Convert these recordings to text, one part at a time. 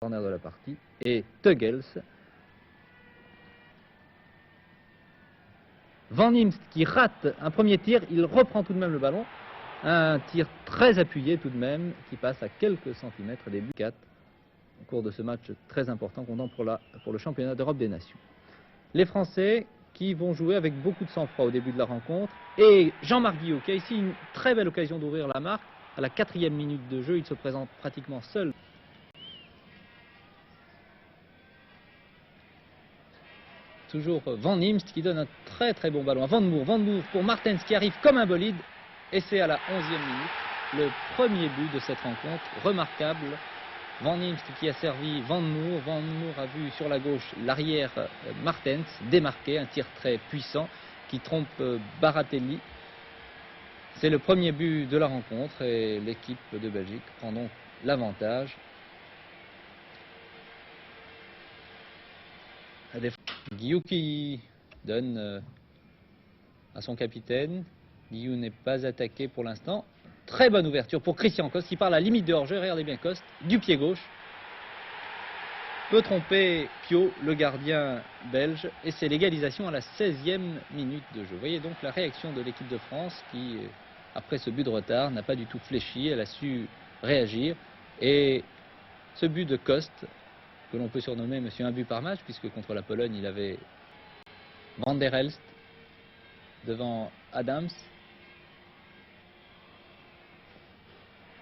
corner de la partie, et Teugels. Van Imst qui rate un premier tir, il reprend tout de même le ballon. Un tir très appuyé tout de même, qui passe à quelques centimètres des buts 4 au cours de ce match très important comptant pour le championnat d'Europe des Nations. Les Français qui vont jouer avec beaucoup de sang-froid au début de la rencontre. Et Jean-Marc Guillot qui a ici une très belle occasion d'ouvrir la marque. À la 4e minute de jeu, il se présente pratiquement seul. Toujours Van Imst qui donne un très bon ballon à Van Moer. Van Moer pour Martens qui arrive comme un bolide. Et c'est à la 11e minute le premier but de cette rencontre. Remarquable. Van Imst qui a servi Van Moer. Van Moer a vu sur la gauche l'arrière Martens démarqué. Un tir très puissant qui trompe Baratelli. C'est le premier but de la rencontre et l'équipe de Belgique prend donc l'avantage. Guillou qui donne à son capitaine. Guillou n'est pas attaqué pour l'instant. Très bonne ouverture pour Christian Coste qui part à la limite de hors-jeu. Regardez bien Coste, du pied gauche. Peut tromper Piot, le gardien belge. Et c'est l'égalisation à la 16e minute de jeu. Vous voyez donc la réaction de l'équipe de France qui, après ce but de retard, n'a pas du tout fléchi. Elle a su réagir. Et ce but de Coste, que l'on peut surnommer Monsieur un but par match, puisque contre la Pologne, il avait Van der Elst devant Adams.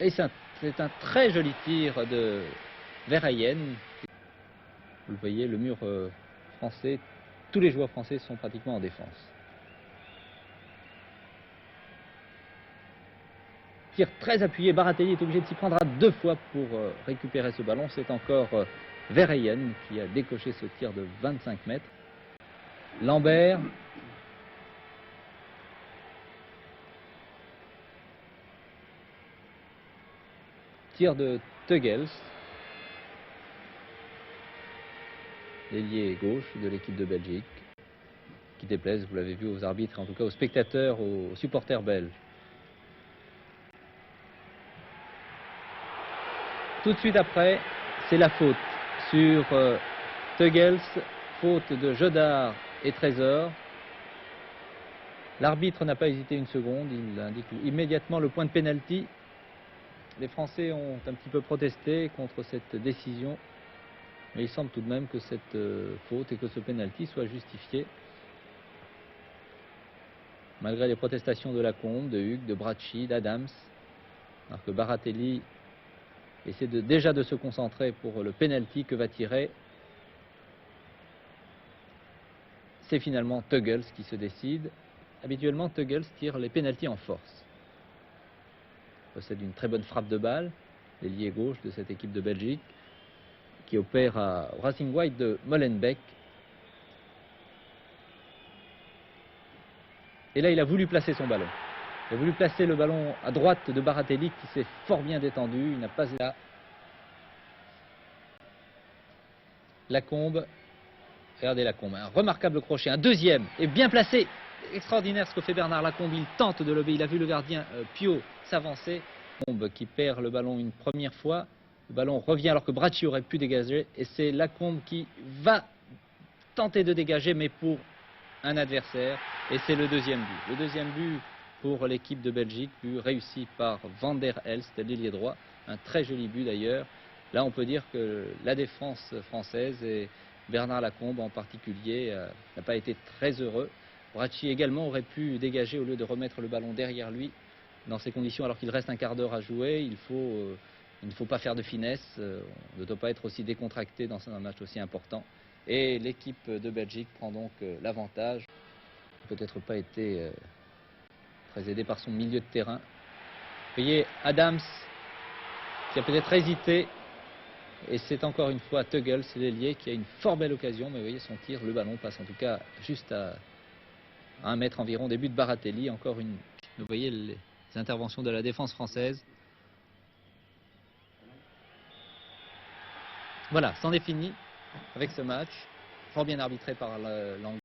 Et c'est un très joli tir de Verheyen. Vous le voyez, le mur français, tous les joueurs français sont pratiquement en défense. Tir très appuyé, Baratelli est obligé de s'y prendre à 2 fois pour récupérer ce ballon. C'est encore Verheyen qui a décoché ce tir de 25 mètres. Lambert. Tir de Teugels. L'ailier gauche de l'équipe de Belgique. Qui déplaise, vous l'avez vu, aux arbitres, en tout cas aux spectateurs, aux supporters belges. Tout de suite après, c'est la faute sur Teugels, faute de Jodard et Trésor. L'arbitre n'a pas hésité une seconde, il indique immédiatement le point de pénalty. Les Français ont un petit peu protesté contre cette décision, mais il semble tout de même que cette faute et que ce pénalty soit justifié. Malgré les protestations de Lacombe, de Hugues, de Bracci, d'Adams, alors que Baratelli essaie déjà de se concentrer pour le pénalty que va tirer. C'est finalement Teugels qui se décide. Habituellement, Teugels tire les pénaltys en force. Il possède une très bonne frappe de balle, l'ailier gauche de cette équipe de Belgique, qui opère au Racing White de Molenbeek. Et là, il a voulu placer son ballon. Il a voulu placer le ballon à droite de Baratelli qui s'est fort bien détendu. Il n'a pas là. Lacombe. Regardez Lacombe, un remarquable crochet, un deuxième, et bien placé. Extraordinaire ce que fait Bernard Lacombe. Il tente de lever. Il a vu le gardien Piot s'avancer. Lacombe qui perd le ballon une première fois. Le ballon revient alors que Bracci aurait pu dégager. Et c'est Lacombe qui va tenter de dégager, mais pour un adversaire. Et c'est le deuxième but. Le deuxième but pour l'équipe de Belgique, but réussi par Van der Elst, l'ailier droit. Un très joli but d'ailleurs. Là, on peut dire que la défense française et Bernard Lacombe en particulier n'a pas été très heureux. Bracci également aurait pu dégager au lieu de remettre le ballon derrière lui. Dans ces conditions, alors qu'il reste un quart d'heure à jouer, il ne faut pas faire de finesse. On ne doit pas être aussi décontracté dans un match aussi important. Et l'équipe de Belgique prend donc l'avantage. Peut-être pas été très aidé par son milieu de terrain. Vous voyez Adams qui a peut-être hésité. Et c'est encore une fois Teugels, l'ailier, qui a une fort belle occasion. Mais vous voyez son tir, le ballon passe en tout cas juste à 1 mètre environ. Début de Baratelli, encore une. Vous voyez les interventions de la défense française. Voilà, c'en est fini avec ce match. Fort bien arbitré par l'Anglais.